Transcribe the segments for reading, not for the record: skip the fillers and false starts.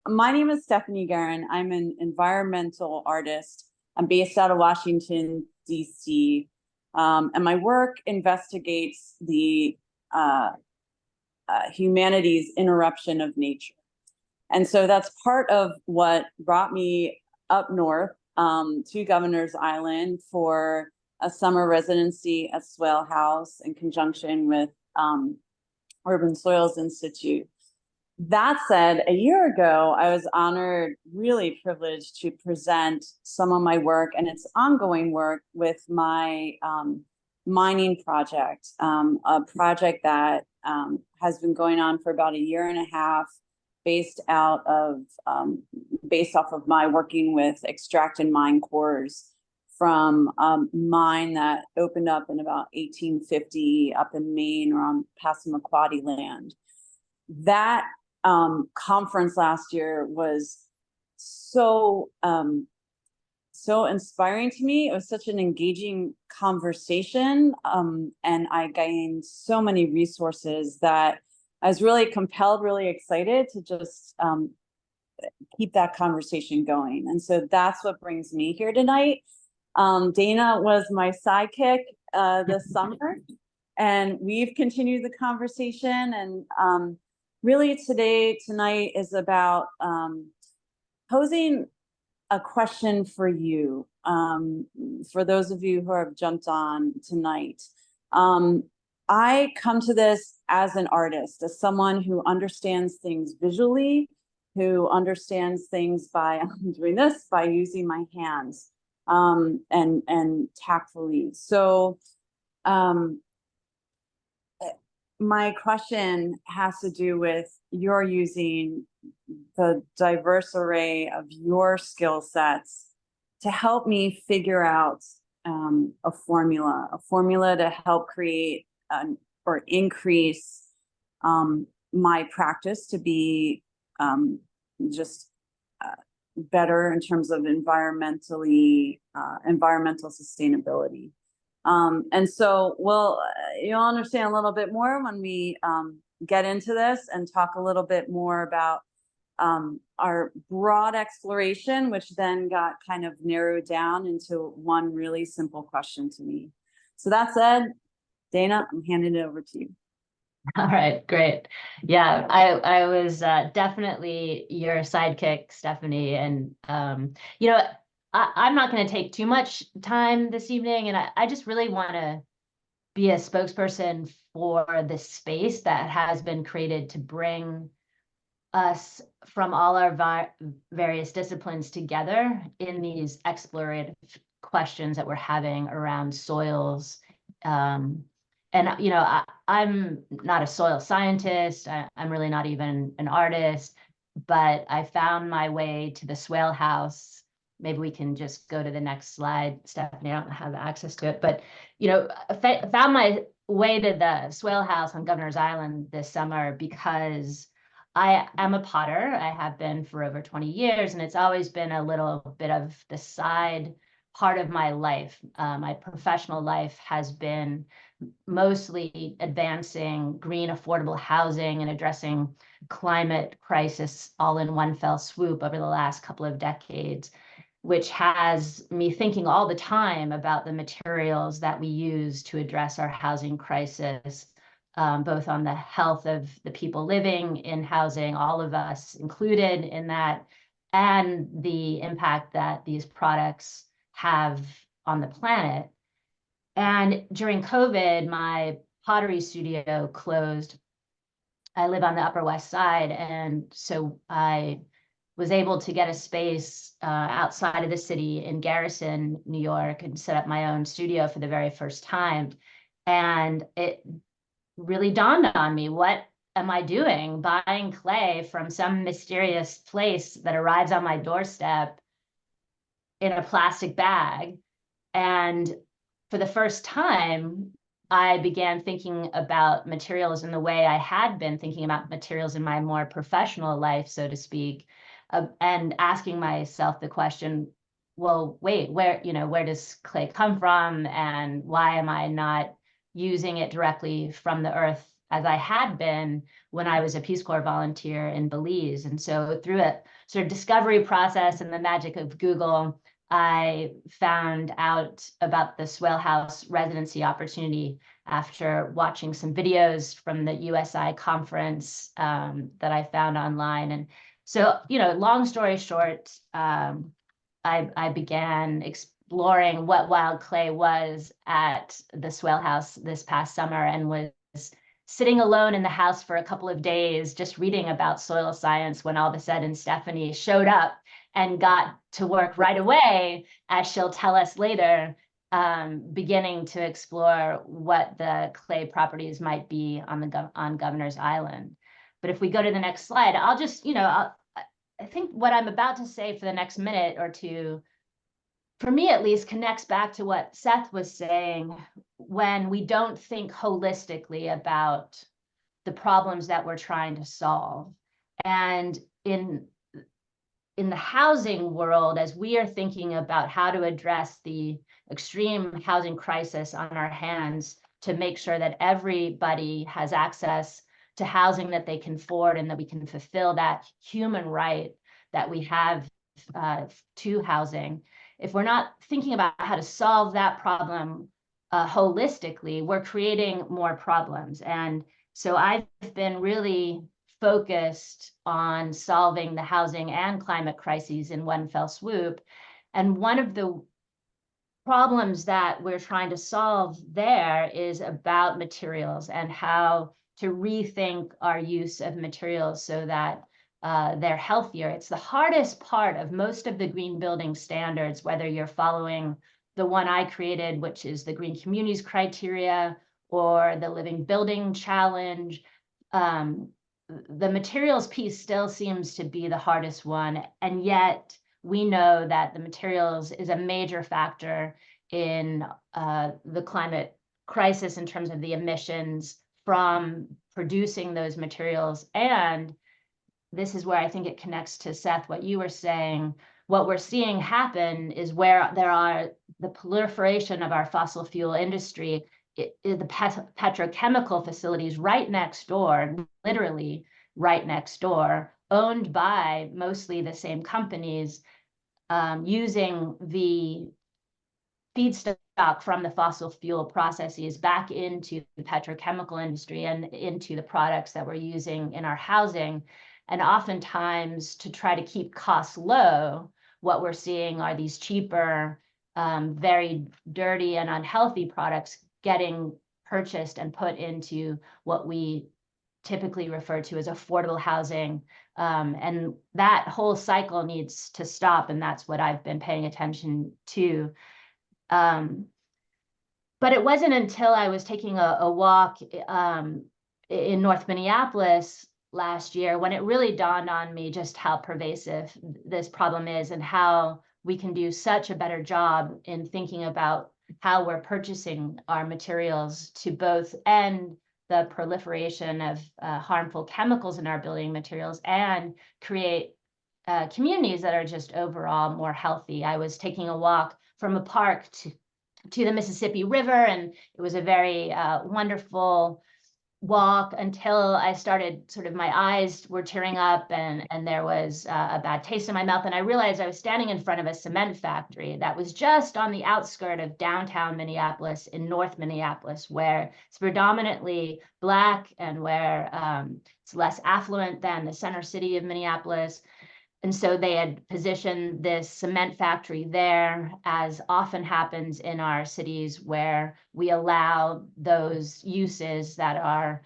my name is Stephanie Garon. I'm an environmental artist. I'm based out of Washington, D.C. And my work investigates the humanity's interruption of nature. And so that's part of what brought me up north to Governor's Island for a summer residency at Swale House in conjunction with Urban Soils Institute. That said, a year ago, I was honored, really privileged to present some of my work and its ongoing work with my mining project, a project that has been going on for about a year and a half, based off of my working with extract and mine cores from a mine that opened up in about 1850 up in Maine or on Passamaquoddy land. That conference last year was so inspiring to me. It was such an engaging conversation, and I gained so many resources that I was really compelled, really excited to just keep that conversation going. And so that's what brings me here tonight. Dana was my sidekick this summer, and we've continued the conversation. And really tonight is about posing a question for you, for those of you who have jumped on tonight. I come to this as an artist, as someone who understands things visually, who understands things by doing this, by using my hands and tactfully. So my question has to do with your using the diverse array of your skill sets to help me figure out a formula to help create or increase my practice to be just better in terms of environmental sustainability. And so you'll understand a little bit more when we get into this and talk a little bit more about our broad exploration, which then got kind of narrowed down into one really simple question to me. So that said, Dana, I'm handing it over to you. All right, great. Yeah, I was definitely your sidekick, Stephanie. And, you know, I'm not going to take too much time this evening. And I just really want to be a spokesperson for this space that has been created to bring us from all our various disciplines together in these explorative questions that we're having around soils. And, you know, I'm not a soil scientist. I'm really not even an artist, but I found my way to the Swale House. Maybe we can just go to the next slide, Stephanie. I don't have access to it, but, you know, I found my way to the Swale House on Governor's Island this summer because I am a potter. I have been for over 20 years, and it's always been a little bit of the side part of my life. My professional life has been mostly advancing green, affordable housing and addressing climate crisis all in one fell swoop over the last couple of decades, which has me thinking all the time about the materials that we use to address our housing crisis, both on the health of the people living in housing, all of us included in that, and the impact that these products have on the planet. And during COVID, my pottery studio closed. I live on the Upper West Side, and so I was able to get a space outside of the city in Garrison, New York, and set up my own studio for the very first time. And it really dawned on me, what am I doing buying clay from some mysterious place that arrives on my doorstep in a plastic bag? And for the first time, I began thinking about materials in the way I had been thinking about materials in my more professional life, so to speak, and asking myself the question, well, wait, where does clay come from, and why am I not using it directly from the earth as I had been when I was a Peace Corps volunteer in Belize. And so through a sort of discovery process and the magic of Google, I found out about the Swale House residency opportunity after watching some videos from the USI conference that I found online. And so, long story short, I began exploring what wild clay was at the Swale House this past summer, and was sitting alone in the house for a couple of days, just reading about soil science, when all of a sudden Stephanie showed up and got to work right away, as she'll tell us later, beginning to explore what the clay properties might be on Governor's Island. But if we go to the next slide, I'll just, I think what I'm about to say for the next minute or two, for me at least, connects back to what Seth was saying when we don't think holistically about the problems that we're trying to solve. And in the housing world, as we are thinking about how to address the extreme housing crisis on our hands to make sure that everybody has access to housing that they can afford, and that we can fulfill that human right that we have to housing. If we're not thinking about how to solve that problem holistically, we're creating more problems. And so I've been really focused on solving the housing and climate crises in one fell swoop. And one of the problems that we're trying to solve there is about materials and how to rethink our use of materials so that they're healthier. It's the hardest part of most of the green building standards, whether you're following the one I created, which is the Green Communities criteria, or the Living Building Challenge. The materials piece still seems to be the hardest one, and yet we know that the materials is a major factor in the climate crisis in terms of the emissions from producing those materials. And this is where I think it connects to, Seth, what you were saying. What we're seeing happen is where there are the proliferation of our fossil fuel industry, the petrochemical facilities right next door, literally right next door, owned by mostly the same companies, using the feedstock from the fossil fuel processes back into the petrochemical industry and into the products that we're using in our housing. And oftentimes, to try to keep costs low, what we're seeing are these cheaper, very dirty and unhealthy products getting purchased and put into what we typically refer to as affordable housing. And that whole cycle needs to stop, and that's what I've been paying attention to. But it wasn't until I was taking a walk in North Minneapolis last year when it really dawned on me just how pervasive this problem is, and how we can do such a better job in thinking about how we're purchasing our materials to both end the proliferation of harmful chemicals in our building materials and create communities that are just overall more healthy. I was taking a walk from a park to the Mississippi River, and it was a very wonderful walk until I started, sort of my eyes were tearing up, and there was a bad taste in my mouth. And I realized I was standing in front of a cement factory that was just on the outskirt of downtown Minneapolis, in North Minneapolis, where it's predominantly Black and where it's less affluent than the center city of Minneapolis. And so they had positioned this cement factory there, as often happens in our cities, where we allow those uses that are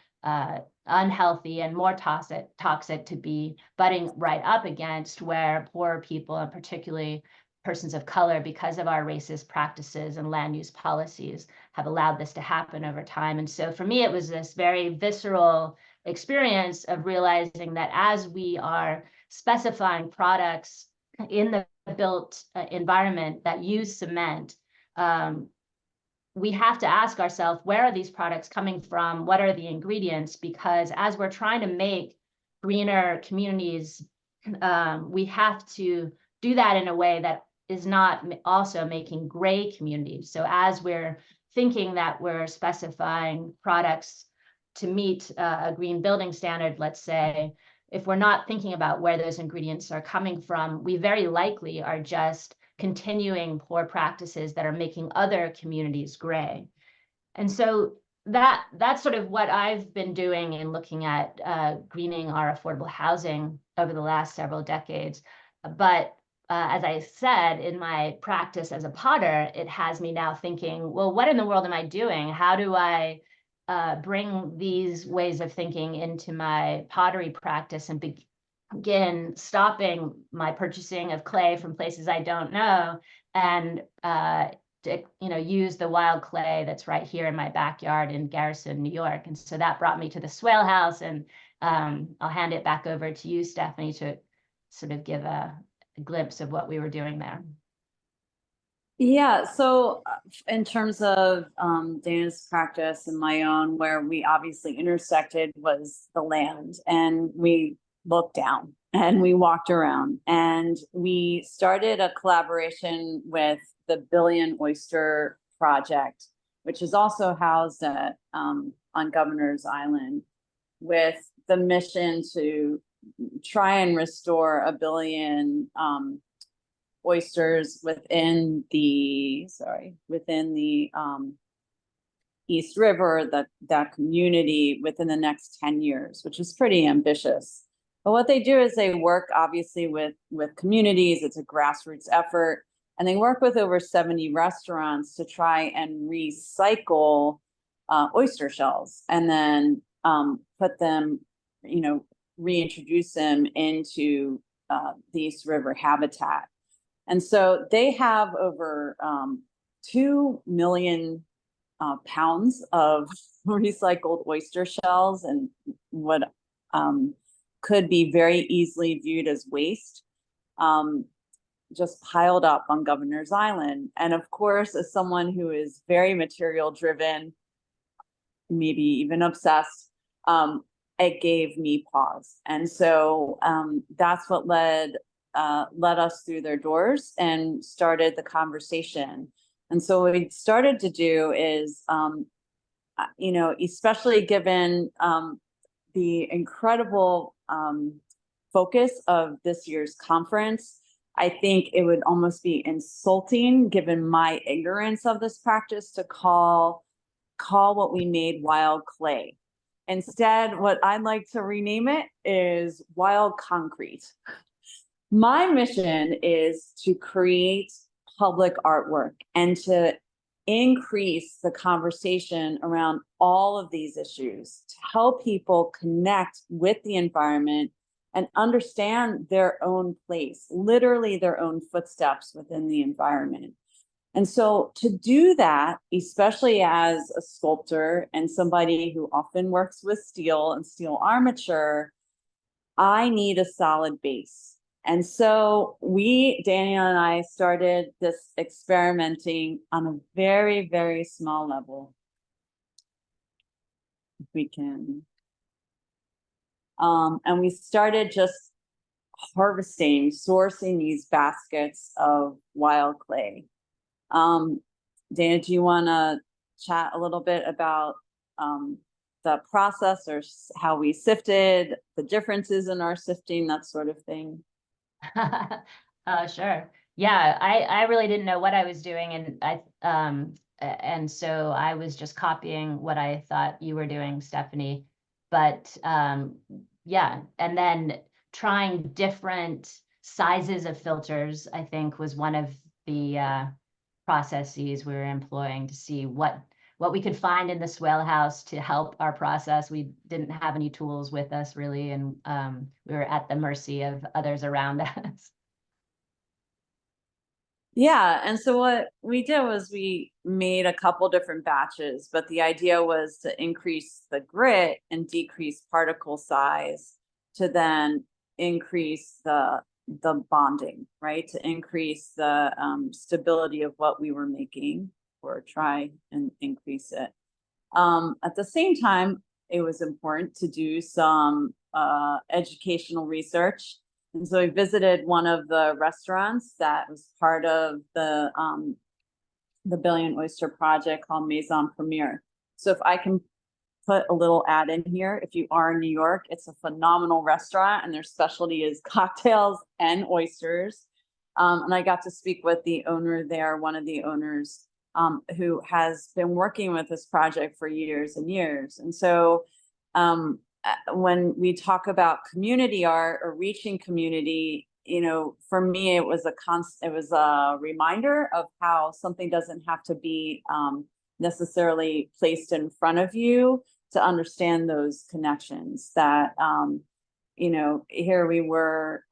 unhealthy and more toxic to be butting right up against where poorer people, and particularly persons of color, because of our racist practices and land use policies, have allowed this to happen over time. And so for me, it was this very visceral experience of realizing that as we are specifying products in the built environment that use cement, we have to ask ourselves, where are these products coming from? What are the ingredients? Because as we're trying to make greener communities, we have to do that in a way that is not also making gray communities. So as we're thinking that we're specifying products to meet a green building standard, let's say, if we're not thinking about where those ingredients are coming from, we very likely are just continuing poor practices that are making other communities gray. And so that's sort of what I've been doing in looking at greening our affordable housing over the last several decades. But as I said, in my practice as a potter, it has me now thinking, well, what in the world am I doing? How do I bring these ways of thinking into my pottery practice and begin stopping my purchasing of clay from places I don't know, and to, use the wild clay that's right here in my backyard in Garrison, New York. And so that brought me to the Swale House, and I'll hand it back over to you, Stephanie, to sort of give a glimpse of what we were doing there. Yeah, so in terms of Dana's practice and my own, where we obviously intersected was the land, and we looked down and we walked around, and we started a collaboration with the Billion Oyster Project, which is also housed at on Governor's Island, with the mission to try and restore 1 billion oysters within the East River, that community, within the next 10 years, which is pretty ambitious. But what they do is they work obviously with communities. It's a grassroots effort, and they work with over 70 restaurants to try and recycle oyster shells, and then put them, reintroduce them into the East River habitat. And so they have over 2 million pounds of recycled oyster shells, and what could be very easily viewed as waste, just piled up on Governor's Island. And of course, as someone who is very material driven, maybe even obsessed, it gave me pause. And so that's what led us through their doors and started the conversation. And so what we started to do is, especially given the incredible focus of this year's conference, I think it would almost be insulting, given my ignorance of this practice, to call what we made wild clay. Instead, what I'd like to rename it is wild concrete. My mission is to create public artwork and to increase the conversation around all of these issues, to help people connect with the environment and understand their own place, literally their own footsteps within the environment. And so to do that, especially as a sculptor and somebody who often works with steel and steel armature, I need a solid base. And so Daniel and I started this experimenting on a very, very small level. If we can. And we started just sourcing these baskets of wild clay. Dana, do you want to chat a little bit about the process, or how we sifted, the differences in our sifting, that sort of thing? Sure. Yeah, I really didn't know what I was doing, and so I was just copying what I thought you were doing, Stephanie. But yeah, and then trying different sizes of filters, I think, was one of the processes we were employing to see what we could find in the Swale House to help our process. We didn't have any tools with us, really, and we were at the mercy of others around us. Yeah, and so what we did was we made a couple different batches, but the idea was to increase the grit and decrease particle size, to then increase the bonding, right? To increase the stability of what we were making, or try and increase it. At the same time, it was important to do some educational research. And so we visited one of the restaurants that was part of the Billion Oyster Project, called Maison Premiere. So if I can put a little ad in here. If you are in New York, it's a phenomenal restaurant, and their specialty is cocktails and oysters. And I got to speak with the owner there, one of the owners, who has been working with this project for years and years. And so when we talk about community art or reaching community, you know, for me, it was a reminder of how something doesn't have to be necessarily placed in front of you to understand those connections. That you know, here we were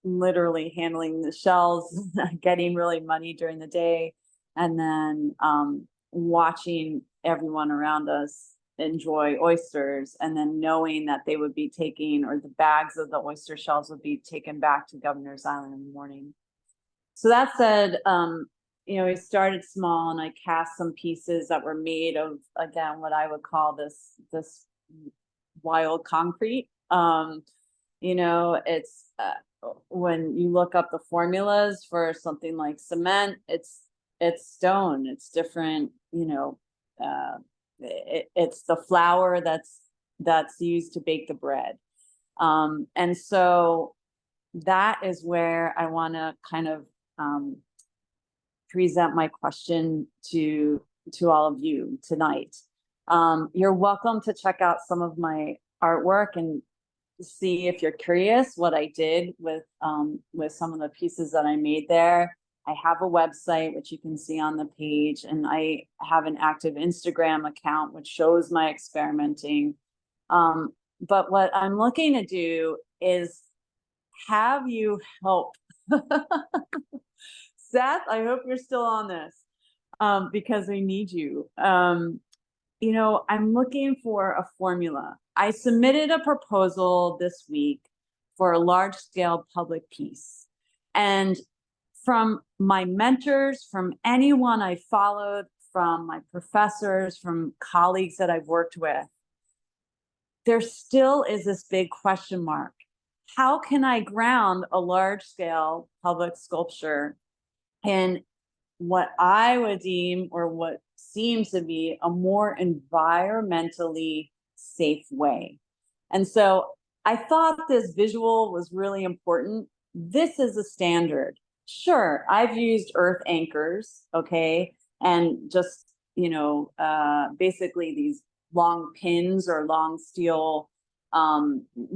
literally handling the shells, getting really money during the day, and then watching everyone around us enjoy oysters, and then knowing that they would be taking, or the bags of the oyster shells would be taken back to Governor's Island in the morning. So that said, you know, we started small, and I cast some pieces that were made of, again, what I would call this wild concrete. You know, it's when you look up the formulas for something like cement, it's stone, it's different, you know, it's the flour that's used to bake the bread. And so that is where I want to kind of present my question to all of you tonight. You're welcome to check out some of my artwork and see, if you're curious, what I did with some of the pieces that I made there. I have a website, which you can see on the page, and I have an active Instagram account, which shows my experimenting. But what I'm looking to do is have you help. Seth, I hope you're still on this, because we need you. You know, I'm looking for a formula. I submitted a proposal this week for a large-scale public piece. And from my mentors, from anyone I followed, from my professors, from colleagues that I've worked with, there still is this big question mark. How can I ground a large-scale public sculpture in what I would deem, or what seems to be, a more environmentally safe way? And so I thought this visual was really important. This is a standard. Sure, I've used earth anchors, okay, and just, you know, basically these long pins or long steel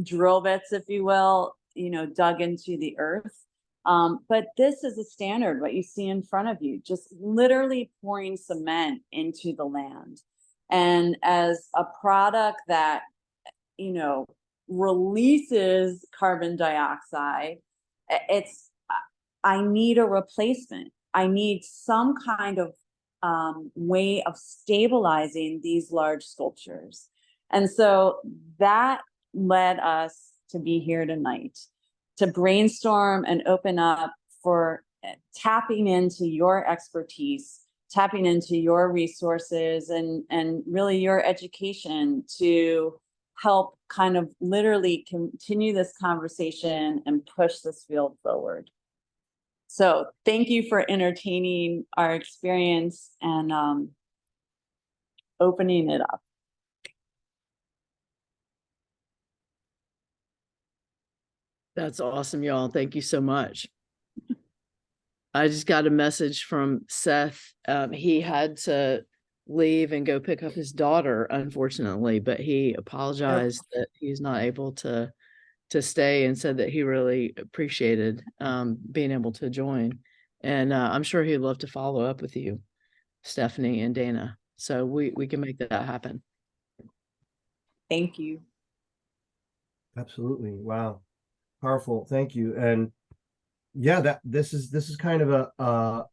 drill bits, if you will, you know, dug into the earth. But this is a standard, what you see in front of you, just literally pouring cement into the land. And as a product that, you know, releases carbon dioxide, I need a replacement. I need some kind of way of stabilizing these large sculptures. And so that led us to be here tonight, to brainstorm and open up for tapping into your expertise, tapping into your resources, and really your education to help kind of literally continue this conversation and push this field forward. So thank you for entertaining our experience and opening it up. That's awesome, y'all. Thank you so much. I just got a message from Seth. He had to leave and go pick up his daughter, unfortunately, but he apologized that he's not able to stay, and said that he really appreciated being able to join. And I'm sure he'd love to follow up with you, Stephanie and Dana. So we can make that happen. Thank you. Absolutely. Wow. Powerful. Thank you. And yeah, that this is kind of a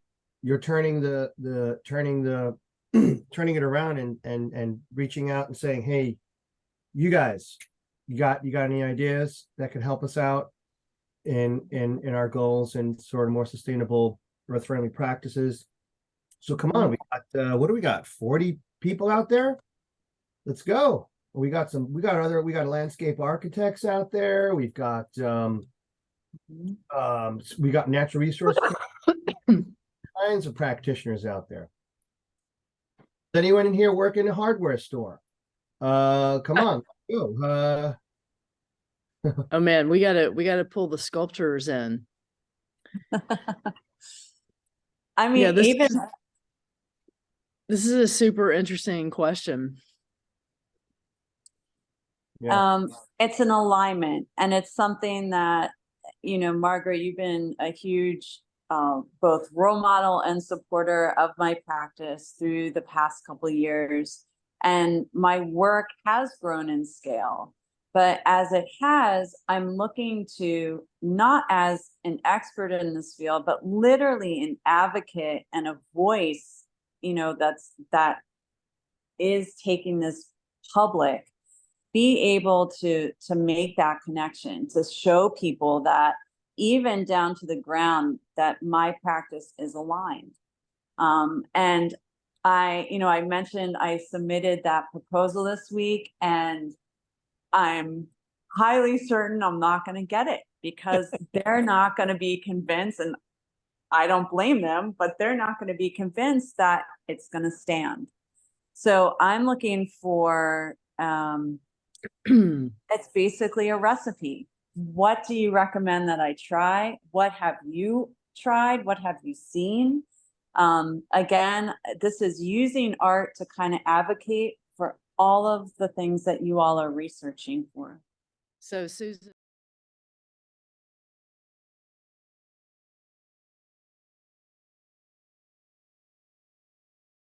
you're turning turning it around and reaching out and saying, hey, you guys, you got any ideas that could help us out in our goals and sort of more sustainable earth-friendly practices? So come on, we got what do we got? 40 people out there? Let's go. We got landscape architects out there. We've got we got natural resource kinds of practitioners out there. Does anyone in here work in a hardware store? Come on, go. Oh man, we gotta pull the sculptors in. I mean, Yeah, even this is a super interesting question. Yeah. it's an alignment, and it's something that, you know, Margaret, you've been a huge both role model and supporter of my practice through the past couple of years. And my work has grown in scale. But as it has, I'm looking to, not as an expert in this field, but literally an advocate and a voice, you know, that is taking this public, be able to make that connection, to show people that even down to the ground that my practice is aligned. And I mentioned I submitted that proposal this week, and I'm highly certain I'm not going to get it, because they're not going to be convinced, and I don't blame them, but they're not going to be convinced that it's going to stand. So I'm looking for, it's basically a recipe. What do you recommend that I try? What have you tried? What have you seen? Again, this is using art to kind of advocate for all of the things that you all are researching for. So Susan.